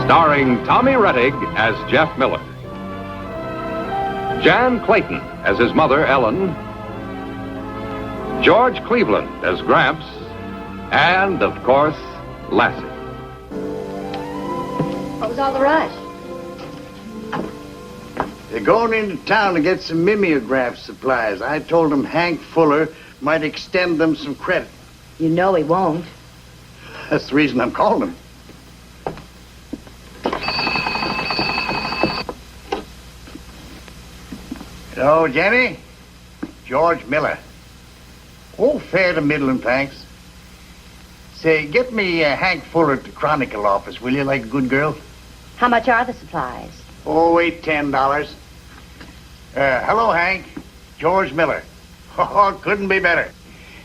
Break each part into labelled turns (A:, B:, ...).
A: Starring Tommy Rettig as Jeff Miller, Jan Clayton as his mother, Ellen, George Cleveland as Gramps, and, of course, Lassie.
B: What was all the rush?
C: They're going into town to get some mimeograph supplies. I told them Hank Fuller might extend them some credit.
B: You know he won't.
C: That's the reason I'm calling him. Hello, Jenny? George Miller. Oh, fair to middling, thanks. Say, get me Hank Fuller at the Chronicle office, will you, like a good girl?
B: How much are the supplies?
C: Oh, wait, $10. Hello, Hank. George Miller. Oh, couldn't be better.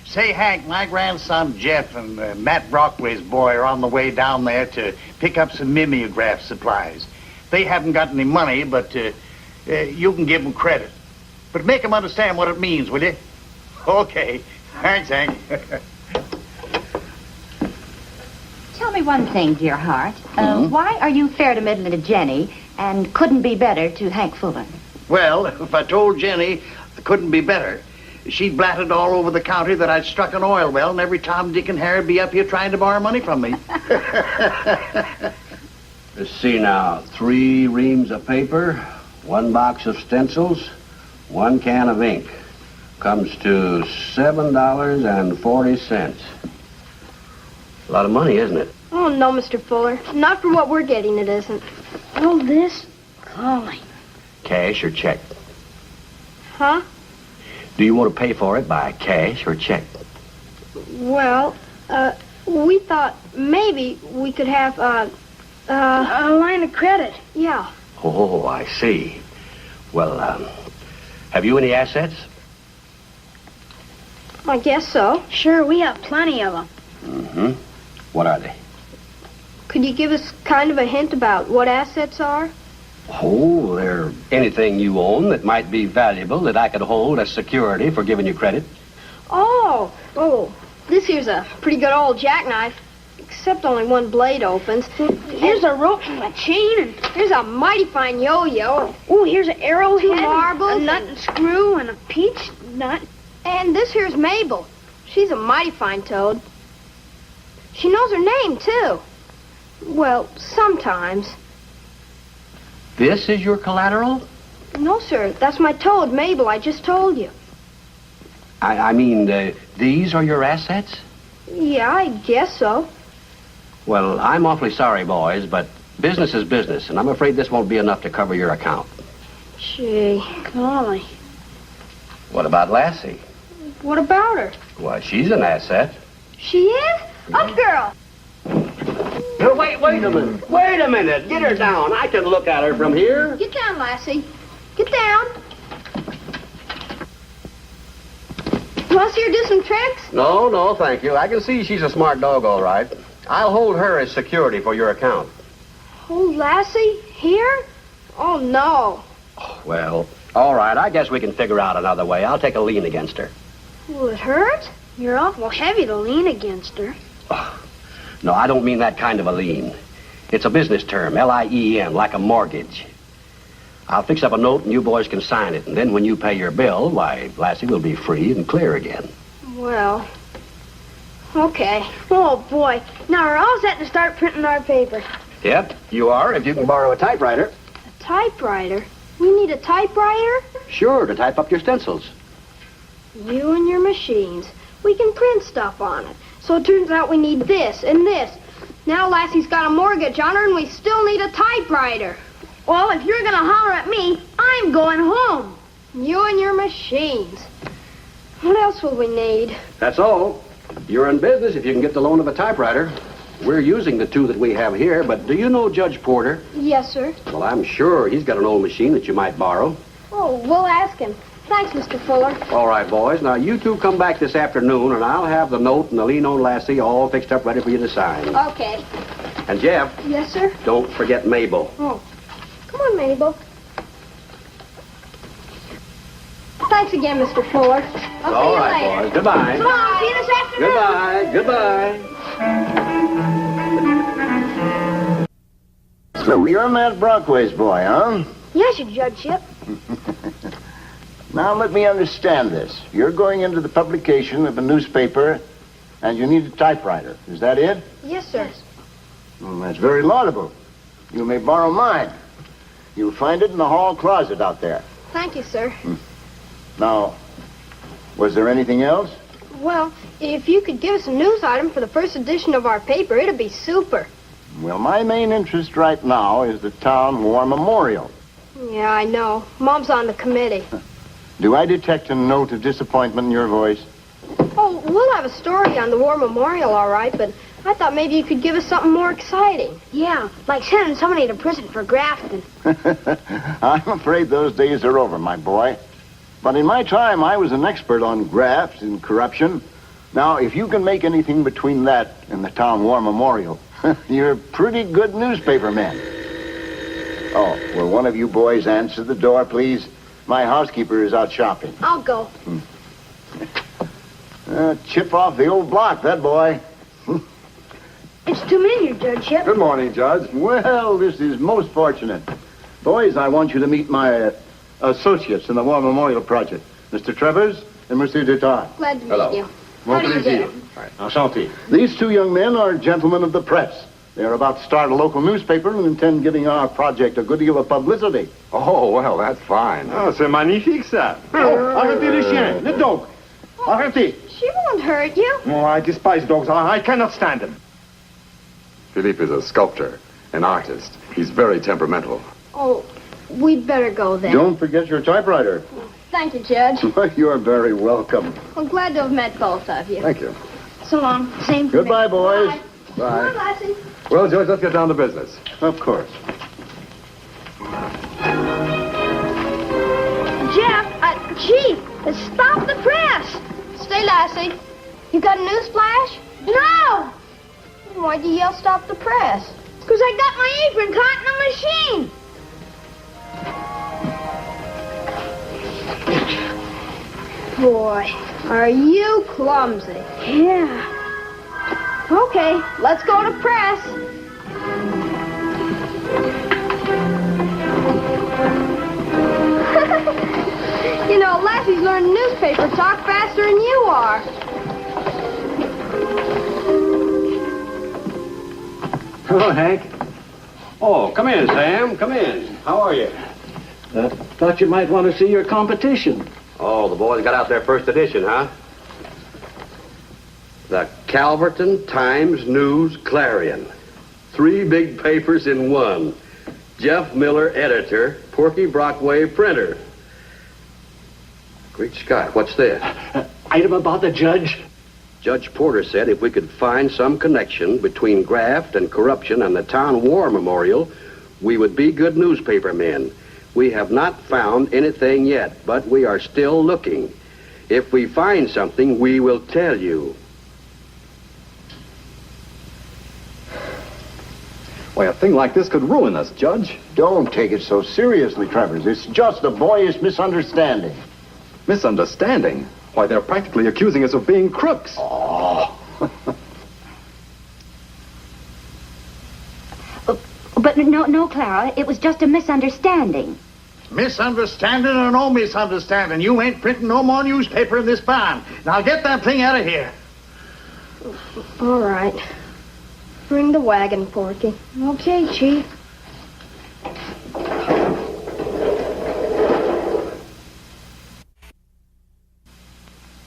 C: Say, Hank, my grandson Jeff and Matt Brockway's boy are on the way down there to pick up some mimeograph supplies. They haven't got any money, but you can give them credit. But make them understand what it means, will you? Okay. Thanks, Hank.
B: Tell me one thing, dear heart. Why are you fair to middling to Jenny and couldn't be better to Hank Fuller?
C: Well, if I told Jenny I couldn't be better, she'd blatted all over the county that I'd struck an oil well, and every Tom, Dick, and Harry be up here trying to borrow money from me.
D: Let's see now. 3 reams of paper, 1 box of stencils, 1 can of ink. Comes to $7.40. A lot of money, isn't it?
E: Oh, no, Mr. Fuller. Not for what we're getting, it isn't. All this? Golly.
D: Cash or check?
E: Huh?
D: Do you want to pay for it by cash or check?
E: Well, we thought maybe we could have, a line of credit. Yeah.
D: Oh, I see. Well, have you any assets?
E: I guess so. Sure, we have plenty of them.
D: Mm-hmm. What are they?
E: Could you give us kind of a hint about what assets are?
D: Oh, they're anything you own that might be valuable that I could hold as security for giving you credit.
E: Oh, this here's a pretty good old jackknife, except only 1 blade opens. Here's a rope and a chain, and here's a mighty fine yo-yo. Oh, here's an arrowhead, 2 marbles, a nut and screw, and a peach nut. And this here's Mabel. She's a mighty fine toad. She knows her name, too. Well, sometimes.
D: This is your collateral?
E: No, sir. That's my toad, Mabel. I just told you.
D: I mean, these are your assets?
E: Yeah, I guess so.
D: Well, I'm awfully sorry, boys, but business is business, and I'm afraid this won't be enough to cover your account.
E: Gee, golly.
D: What about Lassie?
E: What about her?
D: Why, she's an asset.
E: She is? Up, girl.
D: No, wait a minute. Wait a minute. Get her down. I can look at her from here.
E: Get down, Lassie. Get down. You want to see her do some tricks?
D: No, thank you. I can see she's a smart dog, all right. I'll hold her as security for your account.
E: Hold Lassie? Here? Oh, no.
D: Well, all right. I guess we can figure out another way. I'll take a lien against her.
E: Will it hurt? You're awful heavy to lean against her.
D: No, I don't mean that kind of a lien. It's a business term, L-I-E-N, like a mortgage. I'll fix up a note and you boys can sign it. And then when you pay your bill, why, Lassie will be free and clear again.
E: Well, okay. Oh, boy. Now we're all set to start printing our paper.
D: Yep, you are, if you can borrow a typewriter.
E: A typewriter? We need a typewriter?
D: Sure, to type up your stencils.
E: You and your machines. We can print stuff on it. So it turns out we need this and this. Now Lassie's got a mortgage on her and we still need a typewriter. Well, if you're gonna holler at me, I'm going home. You and your machines. What else will we need?
D: That's all. You're in business if you can get the loan of a typewriter. We're using the 2 that we have here, but do you know Judge Porter?
E: Yes, sir.
D: Well, I'm sure he's got an old machine that you might borrow.
E: Oh, we'll ask him. Thanks, Mr. Fuller.
D: All right, boys. Now, you 2 come back this afternoon, and I'll have the note and the lien on Lassie all fixed up ready for you to sign.
E: Okay.
D: And, Jeff.
E: Yes, sir?
D: Don't forget Mabel.
E: Oh. Come on, Mabel. Thanks again, Mr. Fuller. I'll
D: All
E: see
D: right,
E: you later.
D: boys. Goodbye.
E: Come on, see you this afternoon.
D: Goodbye. Goodbye.
F: So you're Matt Brockway's boy, huh?
E: Yes, your judgeship.
F: Now let me understand this. You're going into the publication of a newspaper, and you need a typewriter. Is that it?
E: Yes, sir.
F: Well, that's very laudable. You may borrow mine. You'll find it in the hall closet out there.
E: Thank you, sir.
F: Now, was there anything else?
E: Well, if you could give us a news item for the first edition of our paper, it'd be super.
F: Well, my main interest right now is the town war memorial.
E: Yeah, I know. Mom's on the committee.
F: Do I detect a note of disappointment in your voice?
E: Oh, we'll have a story on the war memorial, all right, but I thought maybe you could give us something more exciting. Yeah, like sending somebody to prison for grafting.
F: I'm afraid those days are over, my boy. But in my time, I was an expert on graft and corruption. Now, if you can make anything between that and the town war memorial, you're a pretty good newspaper man. Oh, will one of you boys answer the door, please? My housekeeper is out shopping.
E: I'll go.
F: Chip off the old block, that boy.
E: It's too many, your judgeship.
F: Good morning, Judge. Well, this is most fortunate. Boys, I want you to meet my associates in the War Memorial Project, Mr. Travers and Monsieur Dutard.
E: Glad to
D: Hello.
E: meet you. How do you do?
D: Enchanté.
F: These two young men are gentlemen of the press. They're about to start a local newspaper and intend giving our project a good deal of publicity.
A: Oh, well, that's fine.
G: Oh, c'est magnifique, ça.
F: Arrêtez le chien, le dog. Arrêtez.
E: She won't hurt you.
G: Oh, I despise dogs. I cannot stand them.
A: Philippe is a sculptor, an artist. He's very temperamental.
E: Oh, we'd better go then.
F: Don't forget your typewriter.
E: Thank you, Judge.
F: You're very welcome.
E: I'm glad to have met both of you.
A: Thank you.
E: So long. Same for me.
F: Goodbye, boys.
E: Bye.
A: Bye.
E: Bye, Lassie.
A: Well, George, let's get down to business.
F: Of course.
E: Jeff, Chief, stop the press. Stay, Lassie. You got a news flash? No. Why'd you yell stop the press? Because I got my apron caught in the machine. Boy, are you clumsy. Yeah. Okay, let's go to press. You know, Lassie's learned newspaper talk faster than you are.
D: Hello, Hank. Oh, come in, Sam. Come in. How are you?
H: Thought you might want to see your competition.
D: Oh, the boys got out their first edition, huh? The Calverton Times News Clarion. 3 big papers in one. Jeff Miller, editor. Porky Brockway, printer. Great Scott, what's this?
H: Item about the judge.
D: Judge Porter said if we could find some connection between graft and corruption and the town war memorial, we would be good newspaper men. We have not found anything yet, but we are still looking. If we find something, we will tell you.
A: Why, a thing like this could ruin us, Judge.
F: Don't take it so seriously, Travers. It's just a boyish misunderstanding.
A: Misunderstanding? Why, they're practically accusing us of being crooks.
B: But no, Clara. It was just a misunderstanding.
C: Misunderstanding or no misunderstanding, you ain't printing no more newspaper in this barn. Now get that thing out of here.
E: All right. Bring the wagon, Porky. Okay, Chief.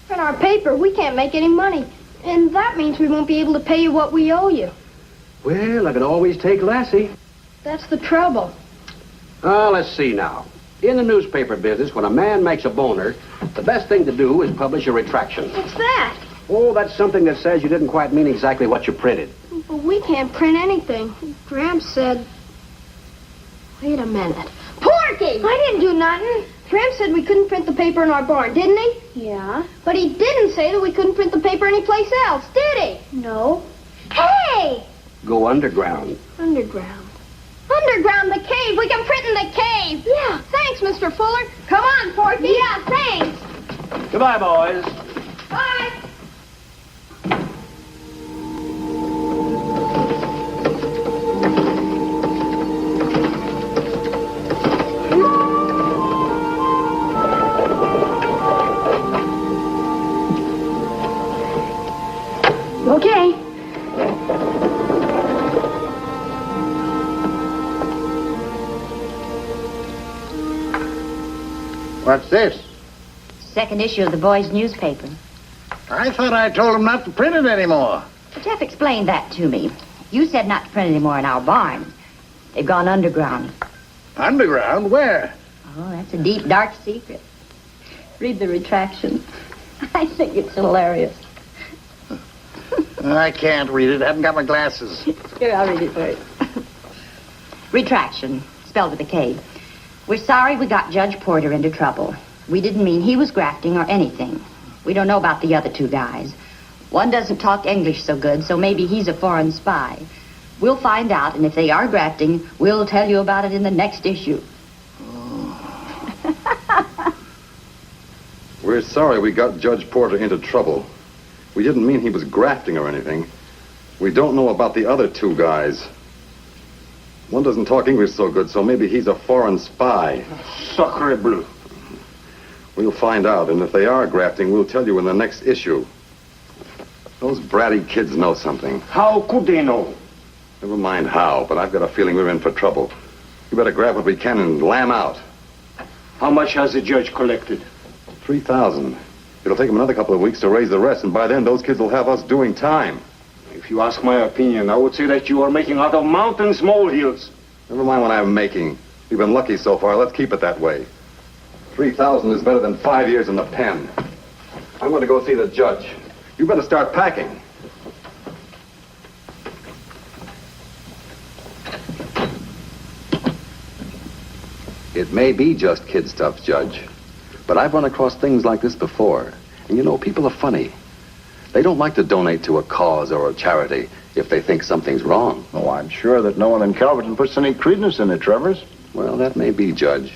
E: In our paper, we can't make any money. And that means we won't be able to pay you what we owe you.
D: Well, I can always take Lassie.
E: That's the trouble.
D: Let's see now. In the newspaper business, when a man makes a boner, the best thing to do is publish a retraction.
E: What's that?
D: Oh, that's something that says you didn't quite mean exactly what you printed.
E: But we can't print anything. Gramps said... Wait a minute. Porky! I didn't do nothing. Gramps said we couldn't print the paper in our barn, didn't he? Yeah. But he didn't say that we couldn't print the paper anyplace else, did he? No. Hey!
D: Go underground.
E: Underground. Underground, the cave. We can print in the cave. Yeah. Thanks, Mr. Fuller. Come on, Porky. Yeah, thanks.
D: Goodbye, boys.
E: Bye.
C: What's this?
B: Second issue of the boys' newspaper.
C: I thought I told him not to print it anymore.
B: Well, Jeff explained that to me. You said not to print anymore in our barn. They've gone underground.
C: Underground? Where?
B: Oh, that's a deep, dark secret. Read the retraction. I think it's hilarious.
C: I can't read it. I haven't got my glasses.
B: Here, I'll read it for you. Retraction, spelled with a K. We're sorry we got Judge Porter into trouble. We didn't mean he was grafting or anything. We don't know about the other two guys. One doesn't talk English so good, so maybe he's a foreign spy. We'll find out, and if they are grafting, we'll tell you about it in the next issue.
I: We're sorry we got Judge Porter into trouble. We didn't mean he was grafting or anything. We don't know about the other two guys. One doesn't talk English so good, so maybe he's a foreign spy.
H: Sacre bleu.
I: We'll find out, and if they are grafting, we'll tell you in the next issue. Those bratty kids know something.
H: How could they know?
I: Never mind how, but I've got a feeling we're in for trouble. We better grab what we can and lamb out.
H: How much has the judge collected?
I: 3,000. It'll take him another couple of weeks to raise the rest, and by then those kids will have us doing time.
H: If you ask my opinion, I would say that you are making out of mountains molehills.
I: Never mind what I'm making. We've been lucky so far. Let's keep it that way. 3,000 is better than 5 years in the pen. I'm going to go see the judge. You better start packing. It may be just kid stuff, Judge, but I've run across things like this before. And you know, people are funny. They don't like to donate to a cause or a charity if they think something's wrong.
F: Oh, I'm sure that no one in Calverton puts any credence in it, Travers.
I: Well, that may be, Judge.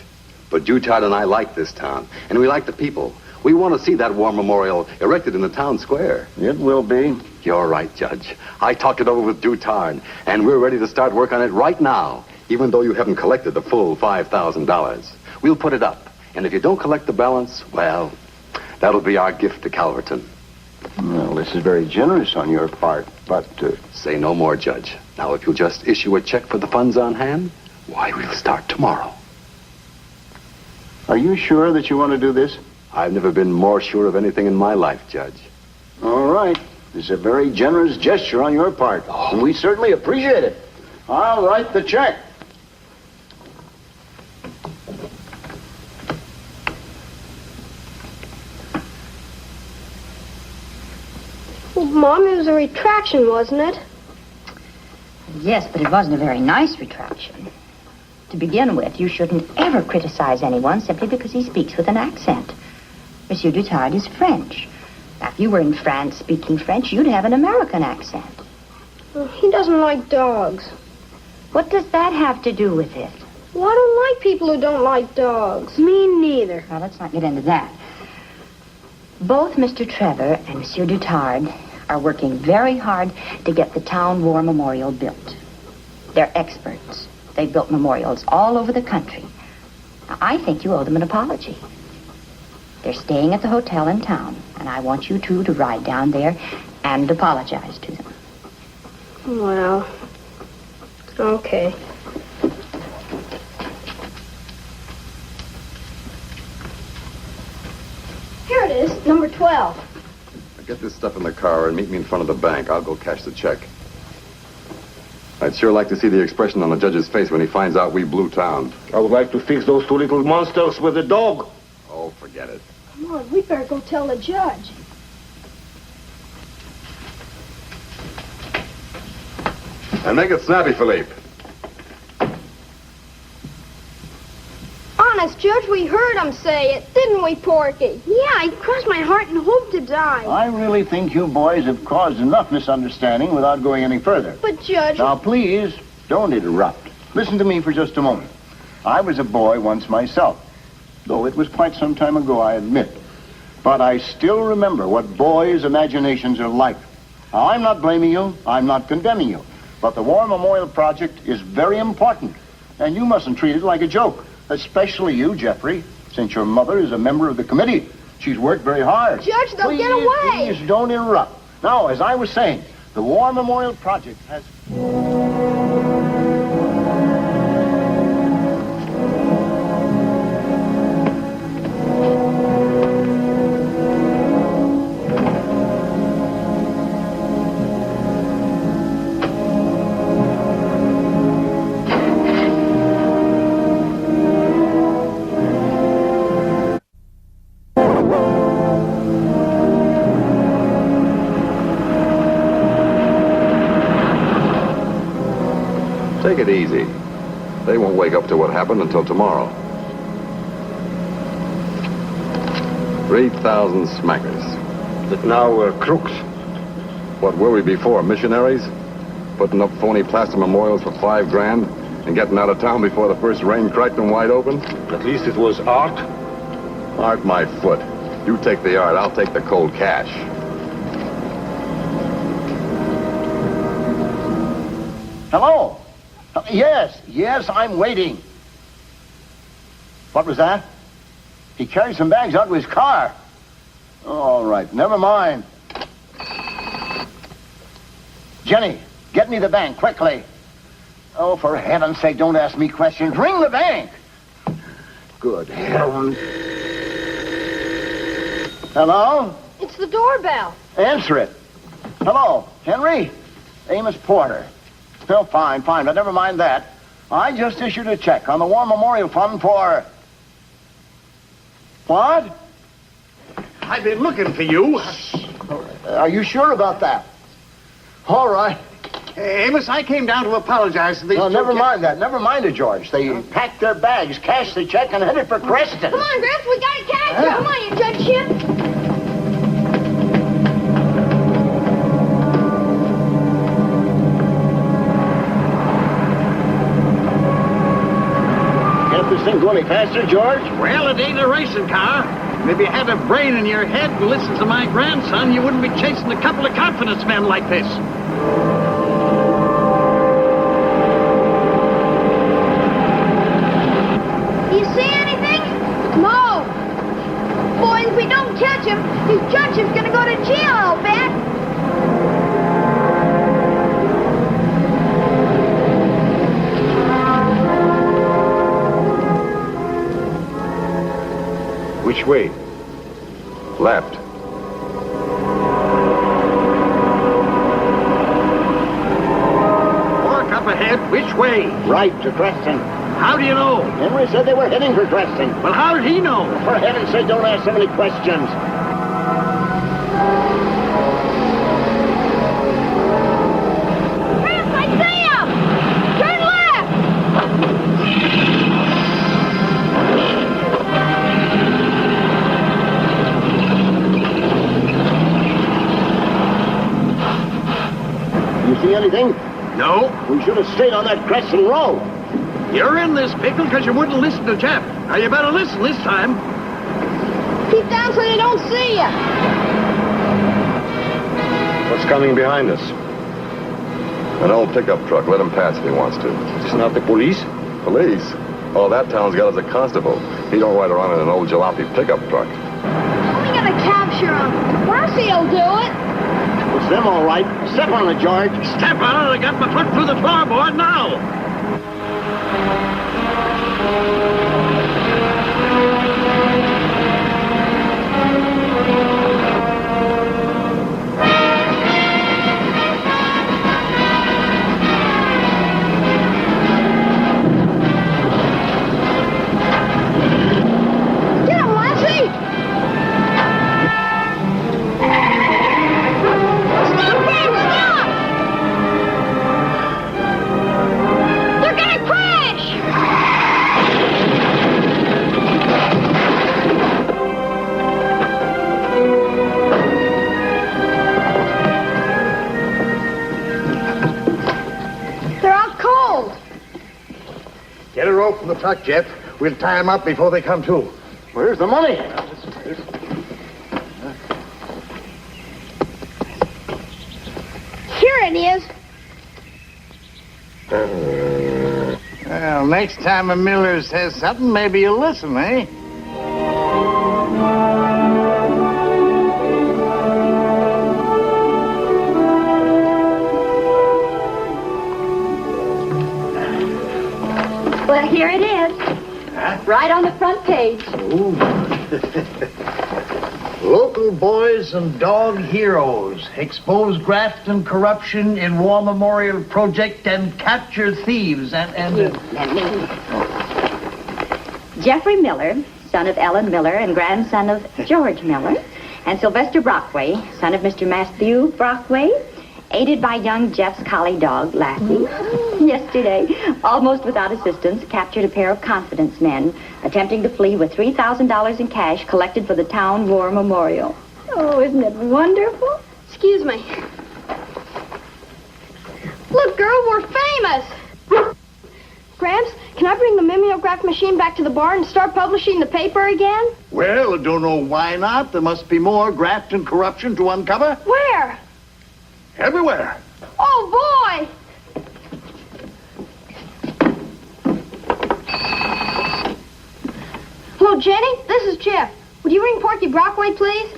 I: But Jutard and I like this town, and we like the people. We want to see that war memorial erected in the town square.
F: It will be.
I: You're right, Judge. I talked it over with Jutard, and we're ready to start work on it right now, even though you haven't collected the full $5,000. We'll put it up, and if you don't collect the balance, well, that'll be our gift to Calverton.
F: Well, this is very generous on your part, but...
I: Say no more, Judge. Now, if you'll just issue a check for the funds on hand, why, we'll start tomorrow.
F: Are you sure that you want to do this?
I: I've never been more sure of anything in my life, Judge.
F: All right. This is a very generous gesture on your part, and we certainly appreciate it. I'll write the check.
E: Well, Mom, it was a retraction, wasn't it?
B: Yes, but it wasn't a very nice retraction. To begin with, you shouldn't ever criticize anyone simply because he speaks with an accent. Monsieur Dutard is French. Now, if you were in France speaking French, you'd have an American accent.
E: Well, he doesn't like dogs.
B: What does that have to do with it?
E: Well, I don't like people who don't like dogs. Me neither.
B: Now, let's not get into that. Both Mr. Trevor and Monsieur Dutard are working very hard to get the town war memorial built. They're experts. They've built memorials all over the country. Now, I think you owe them an apology. They're staying at the hotel in town, and I want you two to ride down there and apologize to them.
E: Well, okay. Here it is, number 12.
I: Get this stuff in the car and meet me in front of the bank. I'll go cash the check. I'd sure like to see the expression on the judge's face when he finds out we blew town.
H: I would like to fix those two little monsters with a dog.
I: Oh, forget it.
E: Come on, we better go tell the judge.
I: And make it snappy, Philippe.
E: Honest, Judge, we heard him say it, didn't we, Porky? Yeah, I crossed my heart and hoped to die.
F: I really think you boys have caused enough misunderstanding without going any further.
E: But, Judge...
F: Now, please, don't interrupt. Listen to me for just a moment. I was a boy once myself, though it was quite some time ago, I admit. But I still remember what boys' imaginations are like. Now, I'm not blaming you. I'm not condemning you. But the War Memorial Project is very important, and you mustn't treat it like a joke. Especially you, Jeffrey, since your mother is a member of the committee. She's worked very hard.
E: Judge, they'll get away.
F: Please don't interrupt. Now, as I was saying, the War Memorial Project has...
I: Take it easy. They won't wake up to what happened until tomorrow. 3,000 smackers.
H: But now we're crooks.
I: What were we before, missionaries? Putting up phony plaster memorials for $5,000 and getting out of town before the first rain cracked them wide open?
H: At least it was art.
I: Art my foot. You take the art, I'll take the cold cash.
F: Hello? Yes, I'm waiting. What was that? He carried some bags out of his car. All right, never mind. Jenny, get me the bank, quickly. Oh, for heaven's sake, don't ask me questions. Ring the bank. Good heavens. Hello?
E: It's the doorbell.
F: Answer it. Hello, Henry? Amos Porter. No, fine, but never mind that. I just issued a check on the War Memorial Fund for... What?
C: I've been looking for you.
F: Are you sure about that? All right.
C: Amos, I came down to apologize to these
F: No,
C: two
F: never
C: kids.
F: mind that. Never mind it, George. They packed their bags, cashed the check, and headed for Creston.
E: Come on, Gramps, we gotta catch you. Come on, you judgeship.
F: Can't this thing go any faster, George?
C: Well, it ain't a racing car. And if you had a brain in your head and listened to my grandson, you wouldn't be chasing a couple of confidence men like this.
E: You see anything? No. Boy, if we don't catch him, his judgeship's gonna go to jail, I'll bet.
H: Which way?
I: Left.
C: Walk up ahead. Which way?
F: Right, to Creston.
C: How do you know?
F: Henry said they were heading for Creston.
C: Well, how did he know?
F: For heaven's sake, don't ask so many questions.
E: Gramps, I see him! Turn left!
F: You see anything?
C: No.
F: We should have stayed on that Creston Road.
C: You're in this pickle because you wouldn't listen to Jeff. Now, you better listen this time.
E: Keep down so they don't see you.
H: What's coming behind us?
I: An old pickup truck. Let him pass if he wants to.
H: It's not the police?
I: Police? All that town's got is a constable. He don't ride around in an old jalopy pickup truck.
E: We gotta capture him. Lassie'll do it.
F: It's them, all right. Step on it, George.
C: Step on it. I got my foot through the floorboard now.
E: Get him, Lassie! Stop, Gramps, stop! They're gonna crash! They're out cold.
C: Get a rope from the truck, Jeff. We'll tie them up before they come to.
F: Where's the money?
E: Here it is.
C: Well, next time a miller says something, maybe you'll listen, eh?
B: Well, here it is. Right on the front page.
C: Local boys and dog heroes expose graft and corruption in War Memorial Project and capture thieves and
B: Jeffrey Miller, son of Ellen Miller and grandson of George Miller, and Sylvester Brockway, son of Mr. Matthew Brockway, aided by young Jeff's collie dog, Lassie, yesterday, almost without assistance, captured a pair of confidence men attempting to flee with $3,000 in cash collected for the Town War Memorial. Oh, isn't it wonderful?
E: Excuse me. Look, girl, we're famous. Gramps, can I bring the mimeograph machine back to the barn and start publishing the paper again?
C: Well, I don't know why not. There must be more graft and corruption to uncover.
E: Where?
C: Everywhere.
E: Oh, boy! Hello, Jenny. This is Jeff. Would you ring Porky Brockway, please?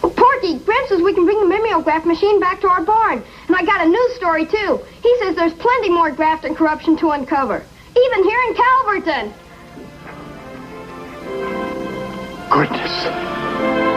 E: Oh, Porky, Gramps says we can bring the mimeograph machine back to our barn. And I got a news story, too. He says there's plenty more graft and corruption to uncover. Even here in Calverton.
C: Goodness.